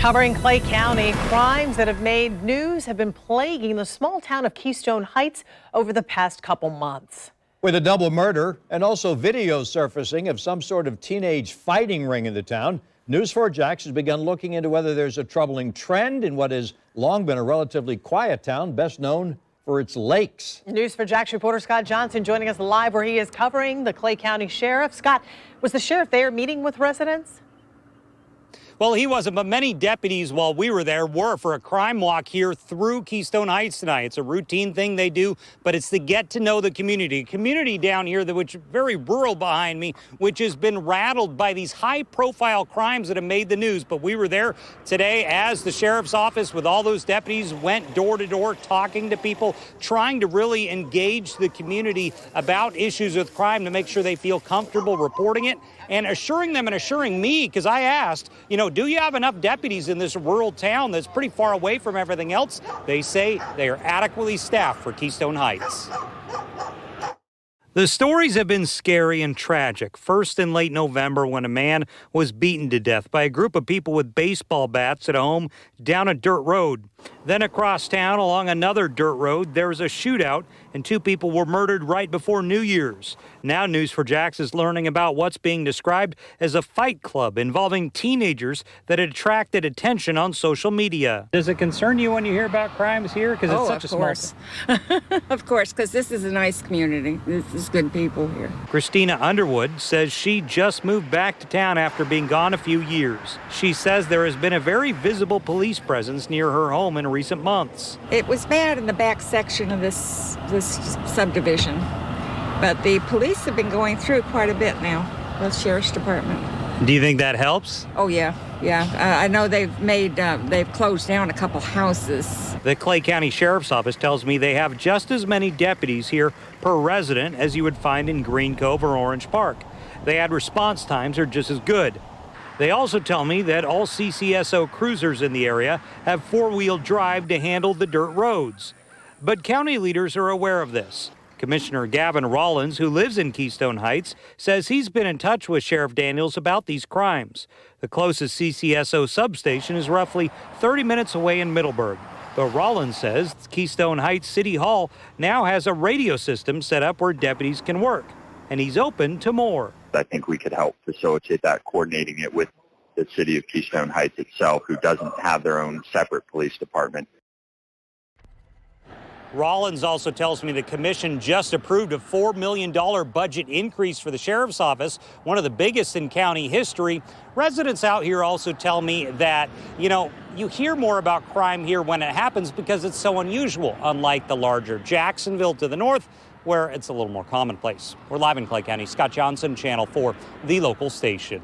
Covering Clay County, crimes that have made news have been plaguing the small town of Keystone Heights over the past couple months. With a double murder and also video surfacing of some sort of teenage fighting ring in the town, News 4 Jax has begun looking into whether there's a troubling trend in what has long been a relatively quiet town, best known for its lakes. News 4 Jax reporter Scott Johnson joining us live where he is covering the Clay County Sheriff. Scott, was the sheriff there meeting with residents? Well, he wasn't, but many deputies while we were there were for a crime walk here through Keystone Heights tonight. It's a routine thing they do, but it's to get to know the community. Community down here, which is very rural behind me, which has been rattled by these high-profile crimes that have made the news. But we were there today as the sheriff's office with all those deputies went door to door talking to people, trying to really engage the community about issues with crime to make sure they feel comfortable reporting it and assuring them and assuring me, because I asked, do you have enough deputies in this rural town that's pretty far away from everything else? They say they are adequately staffed for Keystone Heights. The stories have been scary and tragic. First in late November when a man was beaten to death by a group of people with baseball bats at a home down a dirt road. Then across town along another dirt road, there was a shootout and 2 people were murdered right before New Year's. Now News 4 Jax is learning about what's being described as a fight club involving teenagers that had attracted attention on social media. Does it concern you when you hear about crimes here? Because it's such a small town. Of course, because this is a nice community. This is good people here. Christina Underwood says she just moved back to town after being gone a few years. She says there has been a very visible police presence near her home in recent months. It was bad in the back section of this subdivision, but the police have been going through quite a bit now, the sheriff's department. Do you think that helps? Oh, yeah. I know they've closed down a couple houses. The Clay County Sheriff's Office tells me they have just as many deputies here per resident as you would find in Green Cove or Orange Park. They add response times are just as good. They also tell me that all CCSO cruisers in the area have 4-wheel drive to handle the dirt roads. But county leaders are aware of this. Commissioner Gavin Rollins, who lives in Keystone Heights, says he's been in touch with Sheriff Daniels about these crimes. The closest CCSO substation is roughly 30 minutes away in Middleburg. But Rollins says Keystone Heights City Hall now has a radio system set up where deputies can work, and he's open to more. I think we could help facilitate that, coordinating it with the city of Keystone Heights itself, who doesn't have their own separate police department. Rollins also tells me the commission just approved a $4 million budget increase for the sheriff's office, one of the biggest in county history. Residents out here also tell me that, you hear more about crime here when it happens because it's so unusual, unlike the larger Jacksonville to the north, where it's a little more commonplace. We're live in Clay County. Scott Johnson, Channel 4, the local station.